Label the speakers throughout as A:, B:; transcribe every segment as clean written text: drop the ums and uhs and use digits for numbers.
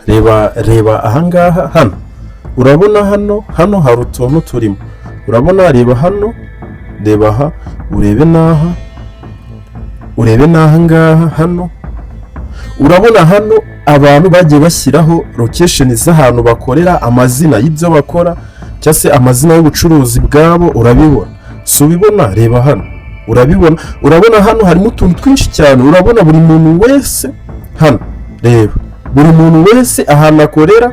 A: reba ahangaha hano urabona hano hari utuntu turimo urabona reba hano reba aha urebe n'aha ngaha hano urabona hano abantu bagiye bashyiraho location z'ahantu bakorera amazina y'ibyo bakora cyangwa se amazina y'ubucuruzi bwabo urabibona si ubibona reba hano urabona hano harimo utuntu twinshi cyane urabona buri muntu wese hano reba buri muntu wese ahantu akorera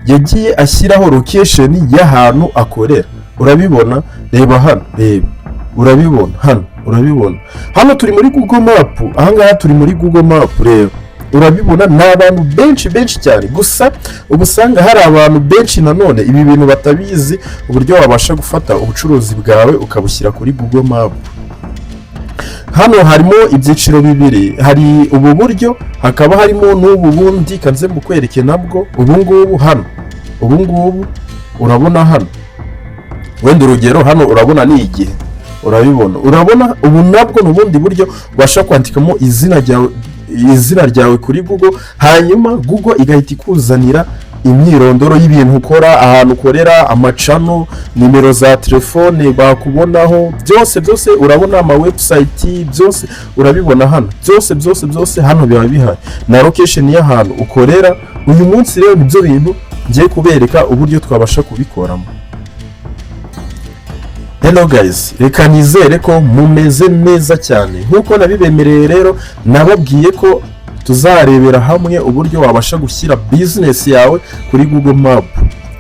A: yagiye ashyiraho location y'ahantu akorera urabibona reba hano reba urabibona hano turi muri Google Map ahangaha turi muri Google Map reba urabibona n'abantu benshi cyane gusa ubusanga hari abantu benshi nanone ibi bintu batabizi uburyo wabasha gufata ubucuruzi bwawe ukabushyira kuri Google Map. Hano harimo ibyiciro bibiri hari ubu buryo hakaba harimo n'ubu bundi kanze mukwereke nabwo ubu ngubu urabona hano wenda urugero hano urabona ni igihe urabona ubu nabwo n'ubundi buryo ubasha kwandikamo izina ryawe kuri Google hanyuma Google igahita ikuzanira imyirondoro y'ibintu ukora ahantu ukorera amacano nimero za telefone bakubonaho byose urabona ama website byose urabibona hano byose hano biba bihari na location y'ahantu ukorera uyu munsi rero nibyo bintu ngiye kubereka uburyo twabasha kubikoramo. Hello guys, reka nizere ko mumeze neza cyane nkuko nabibemereye rero nababwiye ko tuzarebera hamwe uburyo wabasha gushyira business yawe kuri Google Map.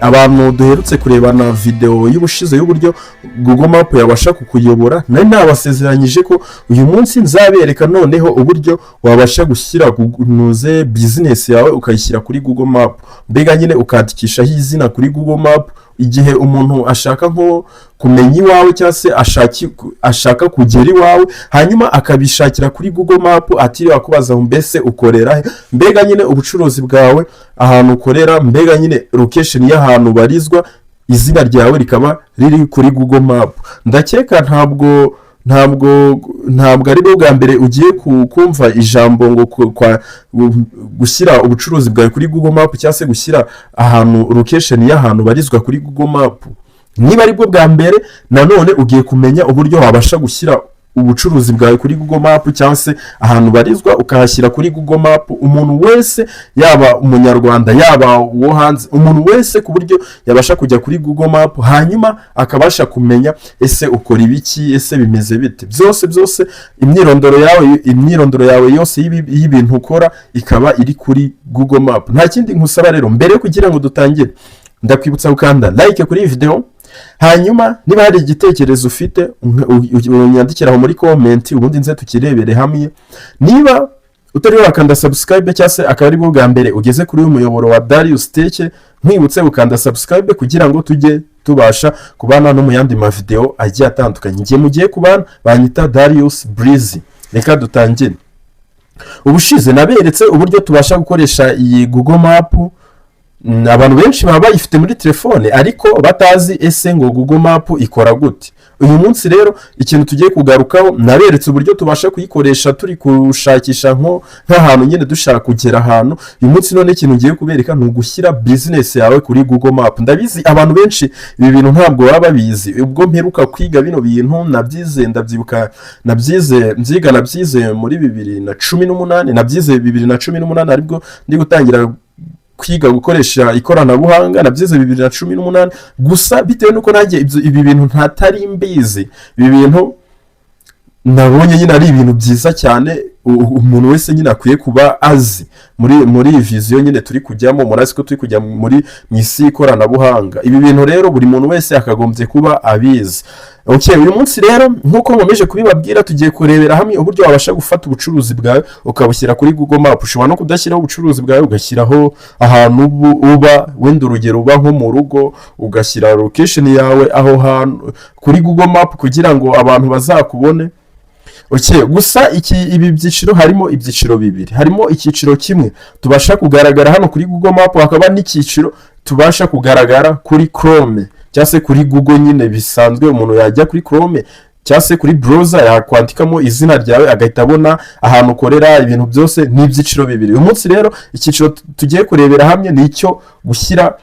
A: Abantu duherutse kurebana video y'ubushize y'uburyo Google Map yabasha kukuyobora nari nabasezeranyije ko uyu munsi nzabereka noneho uburyo wabasha gushyira kunuze business yawe ukayishyira kuri Google Map mbega nyine ukandikisha izina kuri Google Map igihe umuntu ashaka nko kumenya iwawe cyangwa se ashaka kugera iwawe hanyuma akabishakira kuri Google Map atiriwe akubaza mbese ukorera mbega nyine ubucuruzi bwawe ahantu ukorera mbega nyine location y'ahantu barizwa izina ryawe rikaba riri kuri Google Map. Ndakeka ntabwo ari bwo bwa mbere ugiye kumva ijambo ngo gushyira ubucuruzi bwawe kuri Google Map cyangwa se gushyira ahantu location y'ahantu barizwa kuri Google Map. Niba ari bwo bwa mbere nanone ugiye kumenya uburyo wabasha gushyira ubucuruzi bwawe kuri Google Map cyangwa se ahantu barizwa ukahashyira kuri Google Map umuntu wese yaba umunyarwanda yaba wo hanze umuntu wese ku buryo yabasha kujya kuri Google Map hanyuma akabasha kumenya ese ukora ibiki ese bimeze bite byose imyirondoro yawe yose y'ibintu ukora ikaba iri kuri Google Map. Nta kindi nkusaba rero mbere kugira ngo dutangire ndakwibutsa gukanda like kuri iyi video hanyuma niba hari igitekerezo ufite unyandikiraho muri comment ubundi nze tukirebere hamwe. Niba utari wakanda subscribe cyangwa se akaba ari bwo bwa mbere ugeze kuri uyu muyoboro wa Darius Tech nkwibutse ukanda subscribe kugira ngo tujye tubasha kubana no mu yandi ma video agiye atandukanye. Ngiye mugiye kubana banyita Darius Breezy. Reka dutangire. Ubushize naberetse uburyo tubasha gukoresha iyi Google Map. Abantu benshi baba bayifite muri telefone ariko batazi ese ngo Google Map ikora gute. Uyu munsi rero ikintu tugiye kugarukaho naberetse uburyo tubasha kuyikoresha turi kushakisha nk'ahantu nyine dushaka kugera ahantu. Uyu munsi none ikintu ngiye kubereka ni ugushyira business yawe kuri Google Map. Ndabizi abantu benshi ibi bintu ntabwo baba babizi. Ubwo mperuka kwiga bino bintu ndabyibuka nabyize muri 2018 nabyize 2018 aribwo ndi gutangira kwiga gukoresha ikoranabuhanga nabyize 2018 gusa bitewe nuko nanjye ibi bintu ntatari mbizi ibi bintu nabonye nyine ari ibintu byiza cyane umuntu wese nyine akwiye kuba azi muri vision nyine turi kujyamo murazi ko turi kujya muri mwisi ikoranabuhanga. Ibi bintu rero buri muntu wese akagombye kuba abizi. Okay, uyu munsi rero nkuko nkomeje kubibabwira tugiye kurebera hamwe uburyo wabasha gufata ubucuruzi bwawe ukabushyira kuri Google Map. Ushobora no kudashyiraho ubucuruzi bwawe ugashyiraho ahantu uba wenda urugero uba nko mu rugo ugashyira location yawe aho hantu kuri Google Map kugira ngo abantu bazakubone. Okay, gusa ibi byiciro harimo ibyiciro bibiri. Harimo icyiciro kimwe tubasha kugaragara hano kuri Google Map hakaba n'icyiciro tubasha kugaragara kuri Chrome cyangwa se kuri Google nyine bisanzwe umuntu yajya kuri Chrome cyangwa se kuri browser yakwandikamo izina ryawe agahita abona ahantu ukorera ibintu byose n'ibyiciro bibiri. Uyu munsi rero icyiciro tugiye kurebera hamwe ni icyo gushyira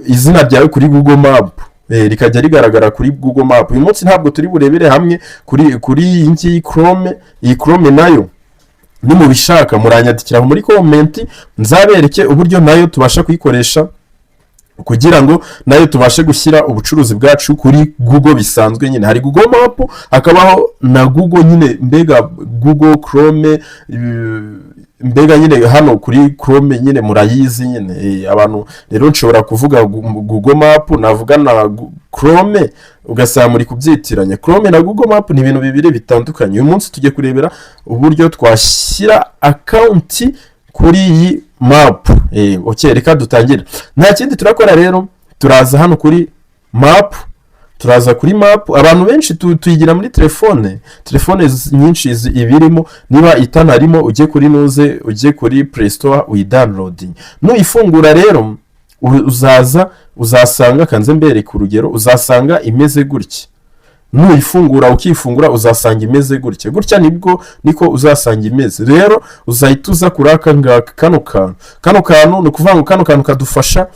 A: izina ryawe kuri Google Map rikajya rigaragara kuri Google Map. Uyu munsi ntabwo turi burebere hamwe kuri iyi ngiyi Chrome. Iyi Chrome nayo ni mu bishaka muranyandikira muri comment nzabereke uburyo nayo tubasha kuyikoresha kugira ngo nayo tubashe gushyira ubucuruzi bwacu kuri Google bisanzwe nyine. Hari Google Map hakabaho na Google nyine, mbega Google Chrome, mbega nyine hano kuri Chrome nyine murayizi nyine. Abantu rero nshobora kuvuga Google Map navuga na Chrome ugasanga muri kubyitiranya. Chrome na Google Map ni ibintu bibiri bitandukanye. Uyu munsi tujye kurebera uburyo twashyira account kuri iyi map. Okay, reka dutangire. Nta kindi turakora rero, turaza hano kuri map, turaza kuri map. Abantu benshi tuyigira muri telefone nyinshi ibirimo, niba itanarimo ujye kuri nuze, ujye kuri Play Store uyidownloading. Nuyifungura rero uzasanga kanze mbere ku rugero, uzasanga imeze gutya. Nuyifungura ukifungura uzasanga imeze gutya niko uzasanga imeze. Rero uzahita uza kuri kano kantu, ni ukuvuga ngo kano kantu kadufasha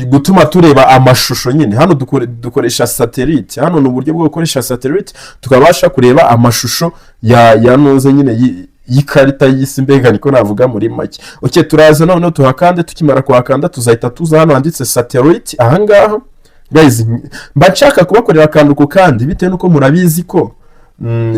A: gutuma tureba amashusho nyine. Hano dukoresha satellite, hano ni uburyo bwo gukoresha satellite tukabasha kureba amashusho ya noze nyine y'ikarita y'isi, mbega niko navuga muri make. Okay, turaza none tuhakande, tukimara kuhakanda tuzahita tuza hano handitse satellite. Ahangaha guys, mbashaka kubakorera akantu ku kandi bitewe nuko murabizi ko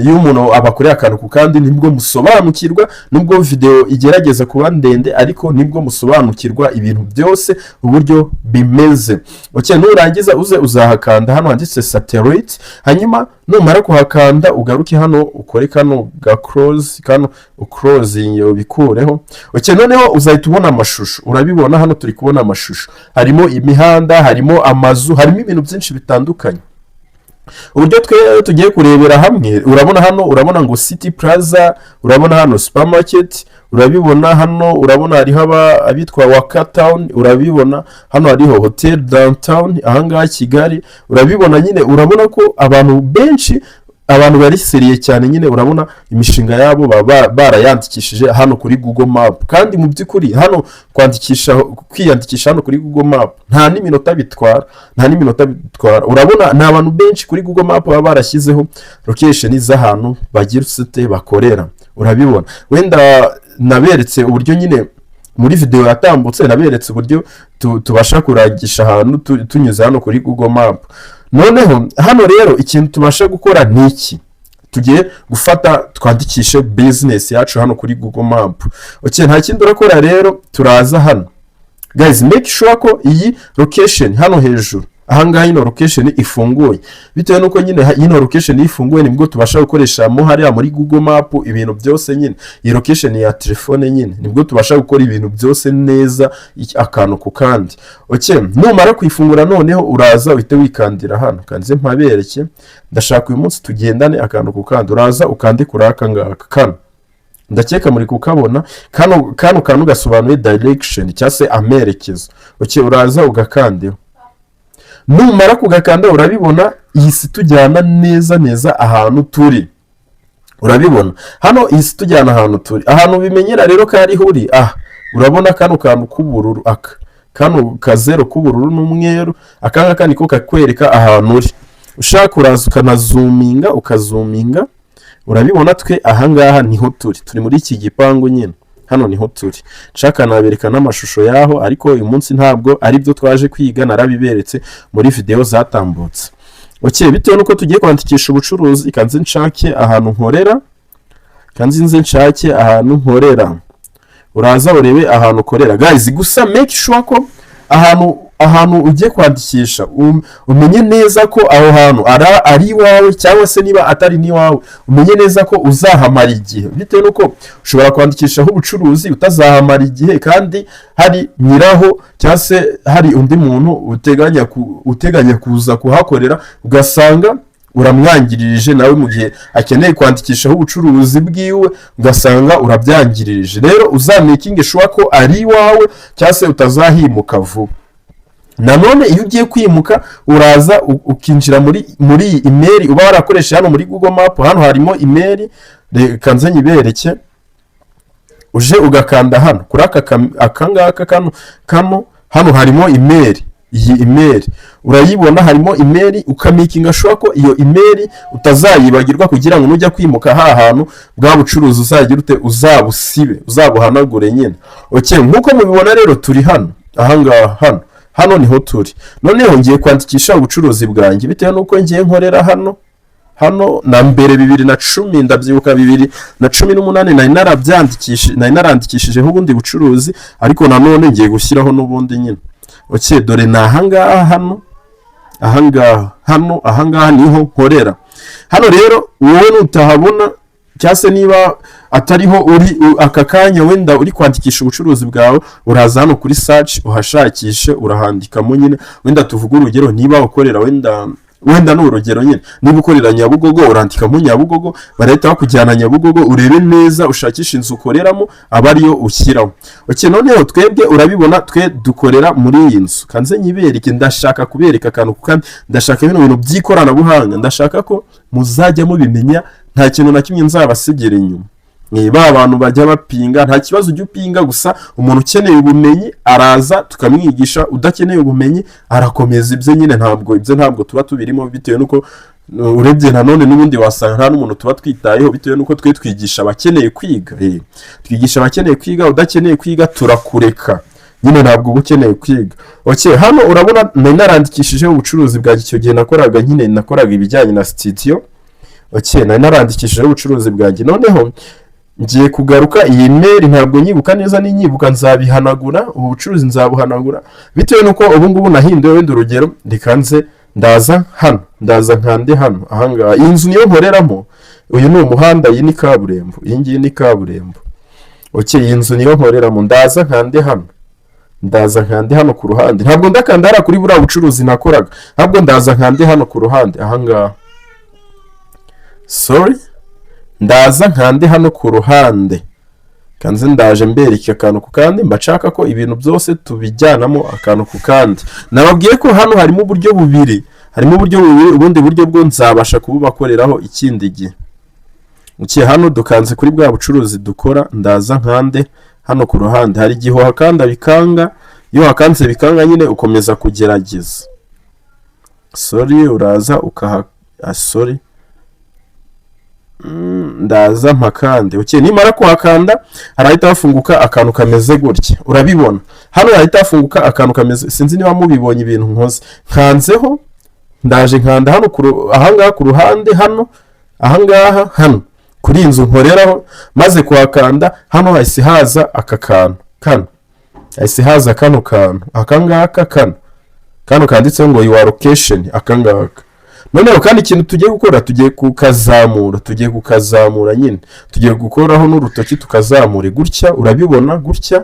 A: iyo umuntu abakorera akantu ku kandi nibwo musobanukirwa, nubwo video igerageza kuba ndende ariko nibwo musobanukirwa ibintu byose uburyo bimeze. Okay, nurangiza uzahakanda hano handitse satellite, hanyuma numara kuhakanda ugaruke hano ukore kano ga closing yo bikureho. Okay, noneho uzahita ubona amashusho. Urabibona hano turi kubona amashusho, harimo imihanda, harimo amazu, harimo ibintu byinshi bitandukanye. Uburyo tugiye kurebera hamwe, urabona hano, urabona ngo City Plaza, urabona hano supermarket, urabibona hano, urabona hariho abitwa Waka Town, urabibona hano hariho Hotel Downtown ahangaha Kigali, urabibona nyine. Urabona ko abantu benshi, abantu bari seriye cyane nyine, urabona imishinga yabo barayandikishije hano kuri Google Map. Kandi mu by'ukuri hano kwiyandikisha hano kuri Google Map nta n'iminota bitwara. Urabona ni abantu benshi kuri Google Map baba barashyizeho location z'ahantu bagira usite bakorera. Urabibona, wenda naberetse uburyo nyine muri video yatambutse, naberetse uburyo tubasha kuragisha ahantu tunyuze hano kuri Google Map. Noneho hano rero ikintu tubasha gukora ni iki, tugiye gufata twandikishe business yacu hano kuri Google Map. Okay, nta kindi urakora rero, turaza hano guys, make sure ko iyi location hano hejuru ahangaha ino location ifunguye. Bitewe nuko nyine ino location ifunguye nibwo tubasha gukoresha mo hariya muri Google Map ibintu byose nyine. Iyi location ya telefone nyine nibwo tubasha gukora ibintu byose neza akantu ku kandi. Okay, numara kwifungura noneho uraza uhite wikandira hano. Kanze mpabereke, ndashaka uyu munsi tugendane akantu ku kandi. Uraza ukande kuri aka ngaka kano, ndakeka muri kukabona kano gasobanuye direction cyangwa se amerekezo. Okay, uraza ugakandeho. Numara kugakanda urabibona iyi si tujyana neza ahantu turi. Urabibona hano iyi si tujyana ahantu turi, ahantu bimenyera rero ko ari huri. Urabona kano kantu k'ubururu, kano kazero k'ubururu n'umweru, akanga niko kakwereka ahantu uri. Ushaka uraza ukazuminga. Urabibona twe ahangaha niho turi muri iki gipangu nyine. Hano niho turi. Nshaka nabereka n'amashusho yaho, ariko uyu munsi ntabwo ari byo twaje kwiga, narabiberetse muri video zatambutse. Okay, bitewe nuko tugiye kwandikisha ubucuruzi, kanze nshake ahantu nkorera. Uraza urebe ahantu ukorera guys, gusa make sure ko ahantu ugiye kwandikisha umenye neza ko aho hantu ari iwawe, cyangwa se niba atari ni iwawe umenye neza ko uzahamara igihe. Bitewe nuko ushobora kwandikishaho ubucuruzi utazahamara igihe, kandi hari nyiraho cyangwa se hari undi muntu uteganya kuza kuhakorera, ugasanga uramwangirije nawe mu gihe akeneye kwandikishaho ubucuruzi bwiwe, ugasanga urabyangirije. Rero uzamakinge sure ko ari iwawe cyangwa se utazahimuka vuba. nanone iyo ugiye kwimuka uraza ukinjira muri iyi email uba warakoresha hano muri Google Map. Hano harimo email, reka nze nyibereke. Uje ugakanda hano kuri akangaka hano harimo email. Iyi email urayibona, harimo email ukamikinga sure ko iyo email utazayibagirwa kugira ngo nujya kwimuka hantu bwa bucuruzi uzagira ute uzabusibe, uzabuhanagure nyine. Okay, nkuko mubibona rero turi hano ahangaha hano niho turi. Noneho ngiye kwandikisha ubucuruzi bwanjye bitewe nuko ngiye nkorera hano na mbere 2010 ndabyibuka 2018 nari narandikishijeho ubundi bucuruzi, ariko nanone ngiye gushyiraho n'ubundi nyine. Okay, dore na ahangaha niho nkorera. Hano rero wowe nutahabona cyase niba atariho uri aka kanya wenda uri kwandikisha ubucuruzi bwawe, uraza hano kuri search uhashakishe, urahandikamo nyine wenda tuvuga urugero niba ukorera wenda n'urugero nyine niba ukorera Nyabugogo urandikamo Nyabugogo, barahita bakujyana Nyabugogo, urebe neza ushakisha inzu ukoreramo aba ariyo ushyiraho. Okay, noneho twebwe urabibona twe dukorera muri iyi nzu. Kanze nyibereke, ndashaka kubereka akantu kandi ndashaka ibintu by'ikoranabuhanga, ndashaka ko muzajya mubimenya, nta kintu na kimwe nzabasigira inyuma. Ba abantu bajya bapinga, nta kibazo ujya upinga, gusa umuntu ukeneye ubumenyi araza tukamwigisha, udakeneye ubumenyi arakomeza ibyo nyine. Ntabwo tuba tubirimo, bitewe nuko urebye nanone n'ubundi wasanga nta n'umuntu tuba twitayeho, bitewe nuko twe twigisha abakeneye kwiga. Twigisha abakeneye kwiga, udakeneye kwiga turakureka nyine, ntabwo uba ukeneye kwiga. Okay, hano urabona narandikishije ubucuruzi bwa icyo gihe nakoraga ibijyanye na studio. Okay, narandikishije ubucuruzi bwanjye. Noneho ngiye kugaruka iyi mail, ntabwo nyibuka neza, ninyibuka nzabihanagura, ubu bucuruzi nzabuhanagura bitewe nuko ubu ngubu nahinduye wenda urugero. Ndikanze ndaza nkande hano ahangaha. Iyi nzu niyo nkoreramo, uyu ni umuhanda, iyi ni kaburimbo, iyi ngiyi ni kaburimbo. Okay, iyi nzu niyo nkoreramo, ndaza nkande hano ku ruhande. Ntabwo ndakanda hara kuri buriya bucuruzi nakoraga, ntabwo ndaza nkande hano ku ruhande ahangaha. Ndaza nkande hano ku ruhande, kanze ndaje mbereke akantu ku kandi, mbashaka ko ibintu byose tubijyanamo akantu ku kandi. Nababwiye ko hano harimo uburyo bubiri, ubundi buryo bwo nzabasha kububakoreraho ikindi gihe. Ukiye hano dukanze kuri bwa bucuruzi dukora, ndaza nkande hano ku ruhande. Hari igihe uhakanda bikanga, iyo hakanze bikanga nyine ukomeza kugerageza. Uraza ndaza mpakande. Okay, nimara kuhakanda harahita hafunguka akantu kameze gutya, urabibona hano harahita hafunguka akantu kameze, sinzi niba mubibonye ibintu nkoze. Nkanzeho ndaje nkanda hano ahangaha ku ruhande, hano kuri inzu nkoreraho, maze kuhakanda hano hahise haza aka kantu hahise haza kano kantu akangaka kano kanditseho ngo your location akangaka. Noneho kandi ikintu tugiye gukora, tugiye kukazamura nyine, tugiye gukoraho n'urutoki tukazamure gutya, urabibona gutya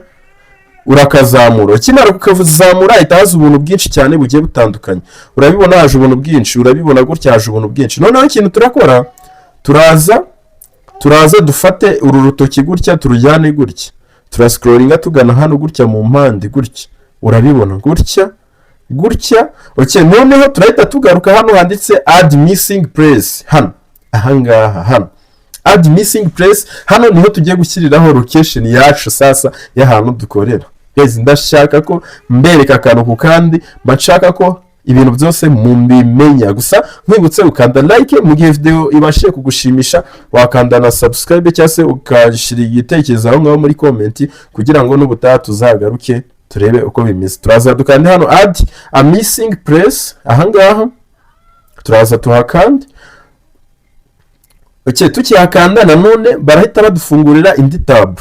A: urakazamura. Ukimara kukazamura ahita haza ubuntu bwinshi cyane bugiye butandukanye, urabibona haje ubuntu bwinshi, urabibona gutya haje ubuntu bwinshi. Noneho ikintu turakora, turaza dufate uru rutoki gutya turujyane gutya, turascrollinga tugana hano gutya mu mpande gutya, urabibona gutya. Okay, noneho turahita tugaruka hano handitse add missing place, ahangaha add missing place. Hano niho tugiye gushyiriraho location yacu sasa y'ahantu dukorera. Ndashaka ko mbereka akantu ku kandi, mbashaka ko ibintu byose mubimenya. Gusa nkwibutse ukanda like mu gihe video ibashije kugushimisha, wakanda na subscribe cyangwa se ukashira igitekerezo aho ngaho muri comment, kugira ngo n'ubutaha tuzagaruke turebe uko bimeze. Turaza dukande hano add a missing place ahangaha, turaza tuhakande. Okay, tukihakanda nanone barahita badufungurira indi tab.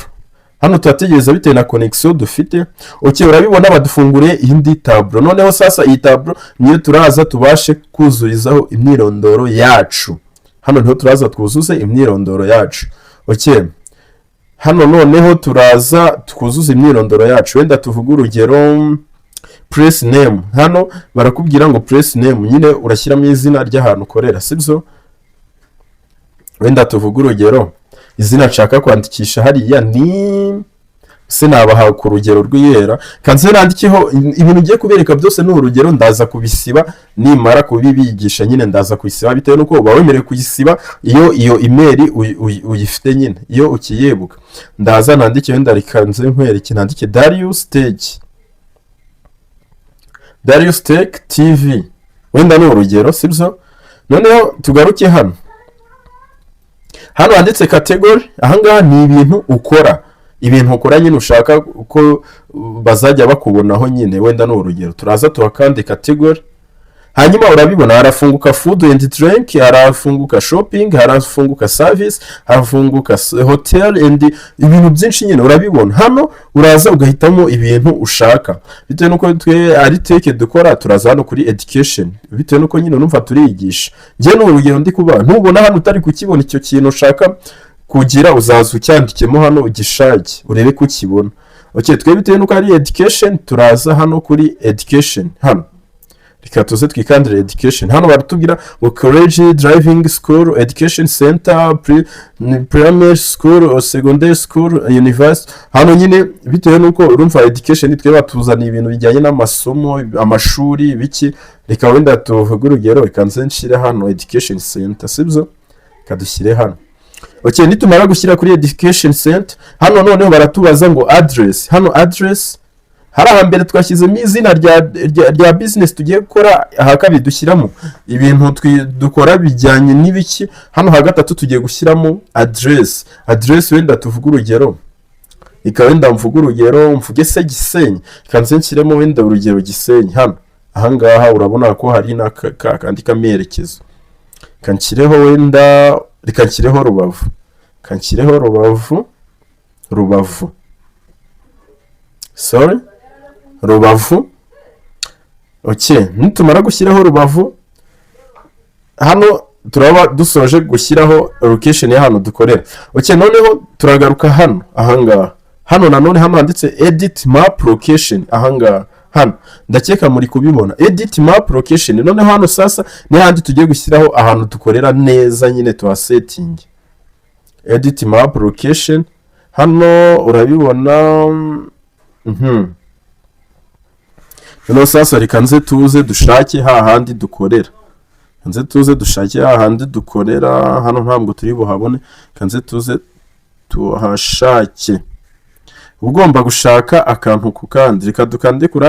A: Hano turategereza bitewe na connection dufite. Okay, urabibona badufunguriye indi tab. Noneho sasa iyi tab niyo turaza tubashe kuzurizaho imyirondoro yacu. Hano niho turaza twuzuze imyirondoro yacu. Okay, hano noneho turaza twuzuza imyirondoro yacu, wenda tuvuga urugero press name. Hano barakubwira ngo press name, nyine urashyiramo izina ry'ahantu ukorera, sibyo? Wenda tuvuga urugero izina nshaka kwandikisha hariya se nabaha ku rugero rw'iyera kanze nandikeho ibintu ugiye kubereka byose ni urugero ndaza kubisiba nimara kubibigisha nyine ndaza kubisiba bitewe nuko uba wemerewe kuyisiba iyo email uyifite nyine iyo ukiyebuka ndaza nandike wenda rikanze nkwereke nandike Darius Tech TV wenda ni urugero sibyo noneho tugaruke hano handitse category ahangaha ni ibintu ukora nyine ushaka ko bazajya bakubonaho nyine wenda ni urugero turaza tuhakande category hanyuma urabibona harafunguka food and drink harafunguka shopping harafunguka service harafunguka hotel and ibintu byinshi nyine urabibona hano uraza ugahitamo ibintu ushaka bitewe nuko twe ari teke dukora turaza hano kuri education bitewe nuko nyine numva turiyigisha nge ni urugero ndi kuba ntubona hano utari kukibona icyo kintu ushaka kugira uzaza ucyandikemo hano ugishake urebe ko ukibona okay twe bitewe nuko ari education turaza hano kuri education hano reka tuze twikandire education hano baratubwira ngo college driving school education center primary school or secondary school university hano nyine bitewe nuko urumva education twe batuzana ibintu bijyanye n'amasomo amashuri biki reka wenda tuvuga urugero ikanze nshire hano education center sibyo kadushyire hano okay nitumara gushyira kuri education center hano noneho baratubaza ngo address hano address hari ahambere twashyizemo izina rya business tugiye gukora aha kabiri dushyiramo ibintu dukora bijyanye n'ibiki hano ha gatatu tugiye gushyiramo address wenda tuvuga urugero wenda mvuga urugero mvuge se Gisenyi kanze nshyiremo wenda urugero Gisenyi hano ahangaha urabona ko hari kandi kamerekezo kanshyireho wenda rikanshireho Rubavu sorry Rubavu okay nitumara gushyiraho Rubavu hano turaba dusoje gushyiraho location ya hano dukorera okay noneho turagaruka hano ahangaha hano nanone hano handitse edit map location ahangaha hano ndakeka muri kubibona edit map location noneho hano sasa ni handi tugiye gushyiraho ahantu dukorera neza nyine tuha setting edit map location hano urabibona no sasa rikanze tuze dushake hahandi dukorera hano ntabwo turi buhabone kanze tuze tuhashake ugomba gushaka akantu ku kandi reka dukande kuri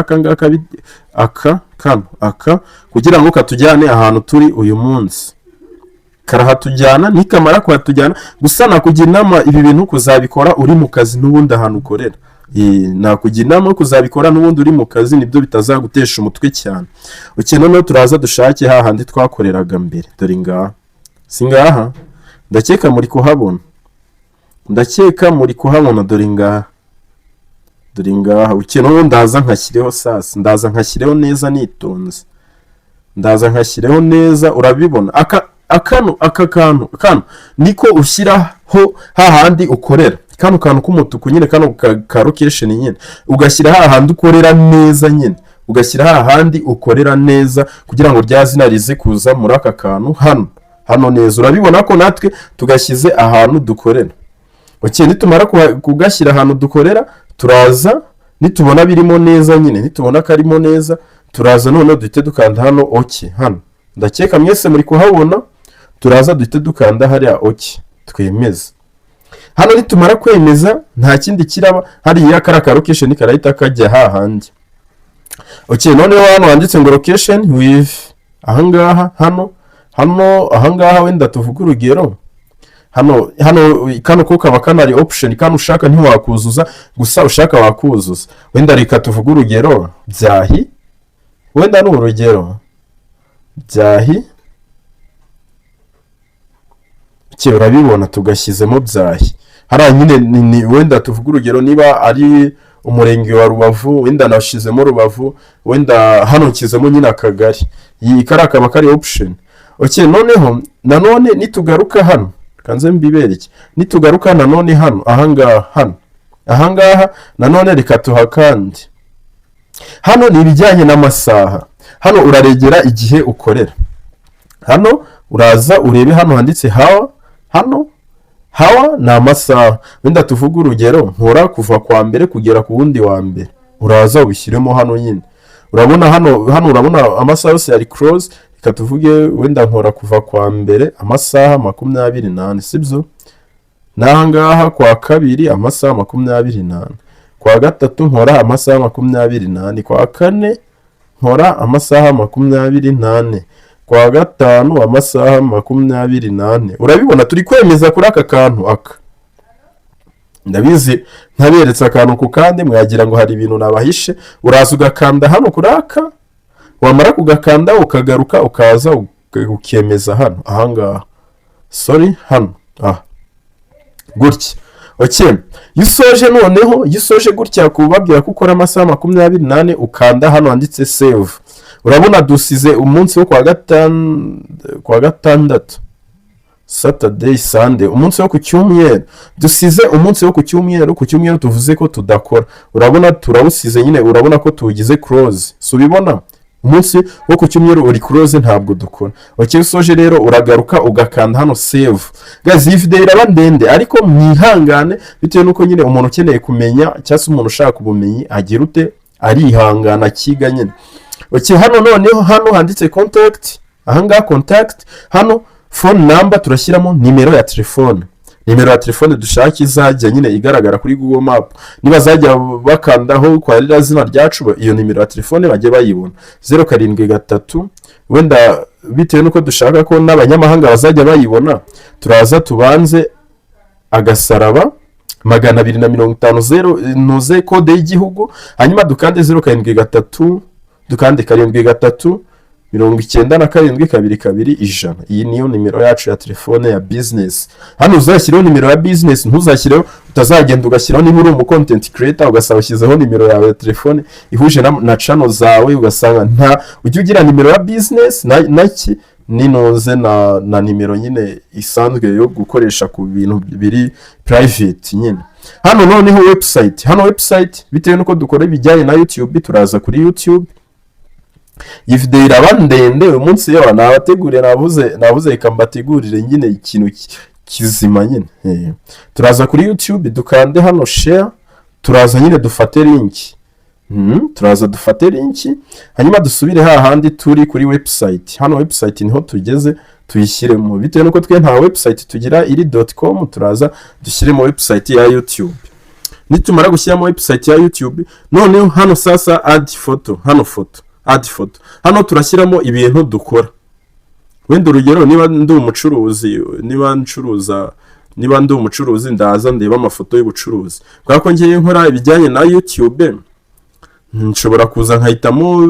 A: aka kugira ngo katujyane ahantu turi uyu munsi karahatujyana nikamara kuhatujyana gusa nakugira inama ibi bintu kuzabikora uri mu kazi n'ubundi ahantu ukorera nakugira inama kuzabikora n'ubundi uri mu kazi nibyo bitazagutesha umutwe cyane noneho turaza dushake hahandi twakoreraga mbere dore ngaha si ngaha ndakeka muri kuhabona dore ngaha noneho ndaza nkashyireho neza nitonze nkashyireho neza urabibona aka kantu niko ushyiraho hahandi ukorera kano kantu k'umutuku nyine kano ka location nyine ugashyira hahandi ukorera neza nyine ugashyira hahandi ukorera neza kugira ngo rya zina rize kuza muri aka kantu hano neza urabibona ko natwe tugashyize ahantu dukorera okay nitumara kugashyira ahantu dukorera turaza nitubona birimo neza nyine nitubona karimo neza turaza noneho duhite dukanda hano okay hano ndakeka mwese muri kuhabona turaza duhite dukanda hariya okay twemeza hano nitumara kwemeza nta kindi kiraba hariya ka location karahita kajya hahandi okay noneho hano handitse ngo location with ahangaha hano ahangaha wenda tuvuga urugero hano kano ko kaba kanari option kano ushaka ntiwakuzuza gusa ushaka wakuzuza wenda reka tuvuga urugero byahi wenda ni urugero byahi urabibona tugashyizemo byahi hariya nyine ni wenda tuvuga urugero niba ari umurenge wa Rubavu wenda nashizemo Rubavu wenda hano nshyizemo nyine akagari iyi kaba kari option okay noneho nanone nitugaruka hano kanze mbibereke nitugaruka nanone hano ahangaha nanone reka tuhakandi hano ni ibijyanye n'amasaha hano uraregera igihe ukorera hano uraza urebe hano handitse hawa ni amasaha, wenda tuvuga urugero nkora kuva kwa mbere kugera ku wundi wa mbere, uraza ubishyiremo hano nyine. Urabona hano urabona amasaha yose yari close, reka tuvuge wenda nkora kuva kwa mbere amasaha 24, sibyo? N'ahangaha kwa kabiri amasaha 24, kwa gatatu nkora amasaha 24, kwa kane nkora amasaha 24, kwa gatanu amasaha 24. Urabibona turi kwemeza kuri aka kantu aka. Ndabizi ntaberetse akantu ku kandi mwagira ngo hari ibintu nabahishe. Uraza ugakanda hano kuri aka, wamara kugakanda ukagaruka ukaza ukemeza hano ahangaha, hano gutya. Okay, yusoje noneho yusoje gutya kubabwira ko ukora amasaha 24 ukanda hano handitse save. Urabona dusize umunsi wo kwa gatandatu, Saturday, Sunday, umunsi wo ku cyumweru. Dusize umunsi wo ku cyumweru tuvuze ko tudakora. Urabona turawusize nyine, urabona ko tugize close. Subibona umunsi wo ku cyumweru uri close ntabwo dukora. Okay, usoje rero uragaruka ugakanda hano save. Guys, iyi video iraba ndende ariko mwihangane bitewe nuko nyine umuntu ukeneye kumenya cyangwa umuntu ushaka ubumenyi agira ute arihangana akiga nyine. Okay, hano noneho hano handitse contact, ahangaha contact, hano phone number turashyiramo nimero ya telefone. Nimero ya telefone dushaka izajya nyine igaragara kuri Google Map. Niba zajya bakandaho kwa rira zina ryacu, iyo nimero ya telefone bajye bayibona 073. Wenda bitewe nuko dushaka ko n'abanyamahanga bazajya bayibona, turaza tubanze agasaraba 250 noze code y'igihugu, hanyuma dukande 073, dukande 73 97 Iyi niyo nimero yacu ya telefone ya business. Hano uzashyireho nimero ya business, ntuzashyireho utazagenda ugashyiraho niba uri umu content creator ugasaba ushyizeho nimero yawe ya telefone ihuje na channel zawe, ugasanga nta ujye ugira nimero ya business naki ninoze na nimero nyine isanzwe yo gukoresha ku bintu biri private nyine. Hano noneho website, bitewe nuko dukora ibijyanye na YouTube, turaza kuri YouTube. Iyi video iraba ndende uyu munsi yo nabateguriye, navuze ikambategurire nyine ikintu kizima nyine. Turaza kuri YouTube dukande hano share, turaza nyine dufate link. Dufate link hanyuma dusubire hahandi turi kuri website. Hano website niho tugeze tuyishyiremo, bitewe nuko twe nta website tugira iri.com, turaza dushyiremo website ya YouTube. Nitumara gushyiramo website ya YouTube noneho hano sasa add photo, hano turashyiramo ibintu dukora. Wenda urugero niba ndi umucuruzi, niba ndi umucuruzi ndaza ndeba amafoto y'ubucuruzi. Kwa ko ngiye nkora ibijyanye na YouTube, nshobora kuza nkahitamo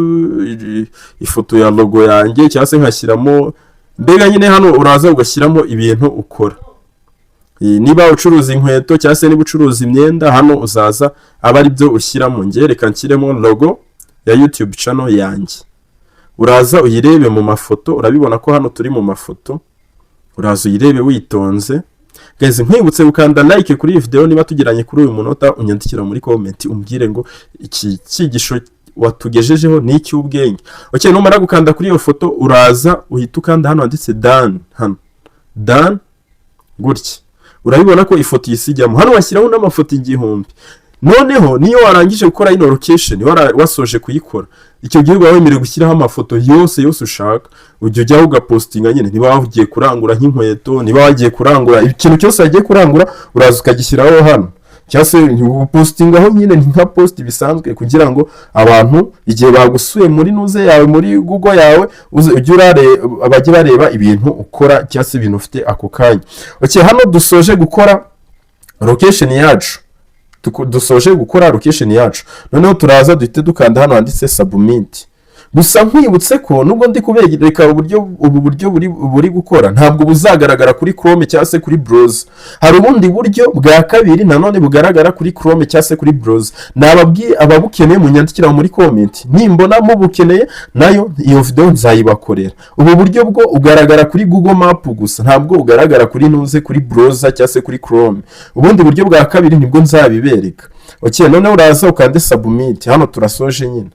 A: ifoto ya logo yanjye cyangwa se nkashyiramo, mbega nyine hano uraza ugashyiramo ibintu ukora. Niba ucuruza inkweto cyangwa se niba ucuruza imyenda, hano uzaza aba ari byo ushyiramo. Ngiye reka nshyiremo logo ya YouTube channel yanjye. Uraza uyirebe mu mafoto, urabibona ko hano turi mu mafoto. Uraza uyirebe witonze. Guys, nkwibutse gukanda like kuri iyi video niba tugiranye kuri uyu munota, unyandikira muri comment umbwire ngo iki cyigisho watugejejeho ni icy'ubwenge. Okay, numara gukanda kuri iyo foto uraza uhita ukanda hano handitse done, hano done gutya. Urabibona ko ifoto yisijyamo. Hano washyiraho n'amafoto igihumbi. Noneho niyo warangije gukora ino location, wasoje kuyikora, icyo gihe wemerewe gushyiraho amafoto yose ushaka. Ujya ugapostinga nyine, niba wagiye kurangura nk'inkweto, niba wagiye kurangura ikintu cyose wagiye kurangura, uraza ukagishyiraho hano. Cyase upostingaho nyine nka post bisanzwe, kugira ngo abantu igihe bagusuye muri nuze yawe, muri Google yawe, ujye abajye bareba ibintu ukora cyase ibintu ufite ako kanya. Okay, hano dusoje gukora location yacu. Noneho turaza duhite dukanda hano handitse submit. Gusa nkwibutse ko nubwo ndi kubereka ubu buryo buri gukora ntabwo buzagaragara kuri Chrome cyangwa se kuri browser. Hari ubundi buryo bwa kabiri nanone bugaragara kuri Chrome cyangwa se kuri browser. Nababwiye ababukeneye munyandikira muri comment, nimbona mubukeneye nayo iyo video nzayibakorera. Ubu buryo bwo ugaragara kuri Google Map gusa, ntabwo ugaragara kuri nuze kuri browser cyangwa se kuri Chrome. Ubundi buryo bwa kabiri nibwo nzabibereka. Okay, none uraza ukande submit. Hano turasoje nyine.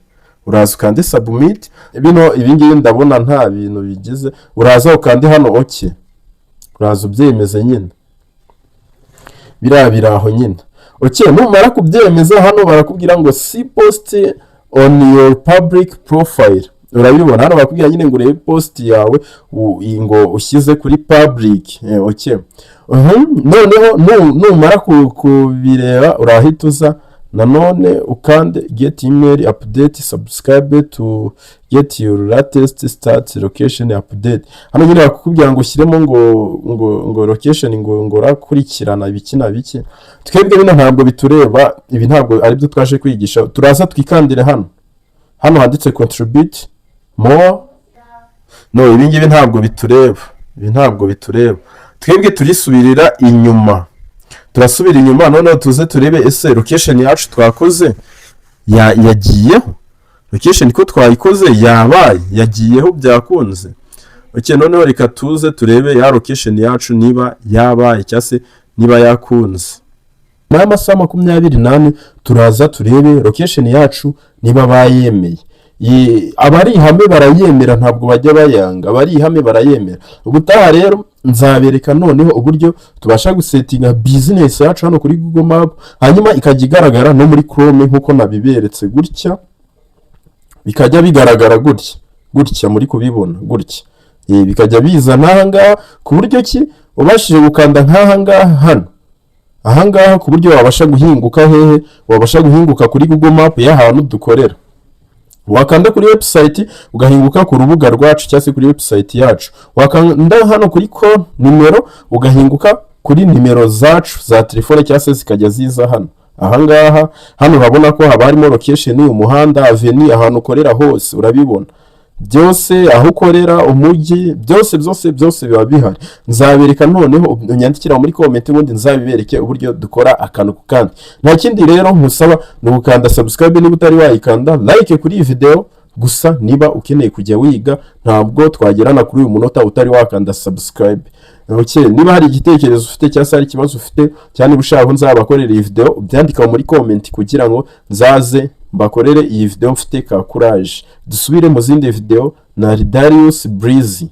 A: Uraza ukande submit. Ibingiye ndabona nta bintu bigize. Uraza ukande hano okay. Uraza ubyemeze nyine. biraho nyine. Okay, numara kubyemeza hano barakubwira ngo see post on your public profile. Urabibona hano bakubwira nyine ngo urebe post yawe ngo ushyize kuri public. Okay. Noneho numara kubireba urahita uza nanone ukande get email update, subscribe to get your latest start location update. Hano nyine bakubwira ngo ushyiremo ngo location ngo rakurikirana ibiki na biki. Twebwe bino ntabwo bitureba, ibi ntabwo ari byo twaje kwigisha. Turaza twikandire hano handitse contribute more. No, ibi ngibi ntabwo bitureba, ibi ntabwo bitureba. Twebwe turisubirira inyuma, turasubira inyuma noneho tuze turebe ese location yacu twakoze yagiyeho, location ko twayikoze yabaye yagiyeho byakunze. Okay, noneho reka tuze turebe ya location yacu niba yabaye cyase niba yakunze. N'amasaha 28 turaza turebe location yacu niba bayemeye. Abari ihame barayemera, ntabwo bajya bayanga. Abari ihame barayemera. Ubutaha rero nzabereka noneho uburyo tubasha gusetinga business yacu hano kuri Google Map, hanyuma ikajya igaragara no muri Chrome nkuko nabiberetse gutya, bikajya bigaragara gutya muri kubibona gutya. Bikajya biza nahanga ku buryo ki ubashije gukanda ahangaha ku buryo wabasha guhinguka hehe, wabasha guhinguka kuri Google Map y'ahantu dukorera. Wakanda kuri website ugahinguka ku rubuga rwacu cyase kuri website yacu. Wakanda hano kuri call numero ugahinguka kuri nimero zacu za telefone cyase zikajya ziza hano. Ahangaha hano urabona ko haba harimo location y'umuhanda, avenue, ahantu ukorera hose urabibona. Byose aho ukorera umujyi byose biba bihari. Nzabereka noneho unyandikira muri comment ubundi nzabibereke uburyo dukora akantu ku kandi. Nta kindi rero nkusaba ni gukanda subscribe niba utari wayikanda, like kuri iyi video. Gusa niba ukeneye kujya wiga ntabwo twagerana kuri uyu munota utari wakanda subscribe. Okay, niba hari igitekerezo ufite cyangwa hari ikibazo ufite cyane ushaka nzabakorera iyi video, byandika muri comment kugira ngo nzaze mbakorere iyi video mfite ka courage. Dusubire mu zindi video na Darius Breezy.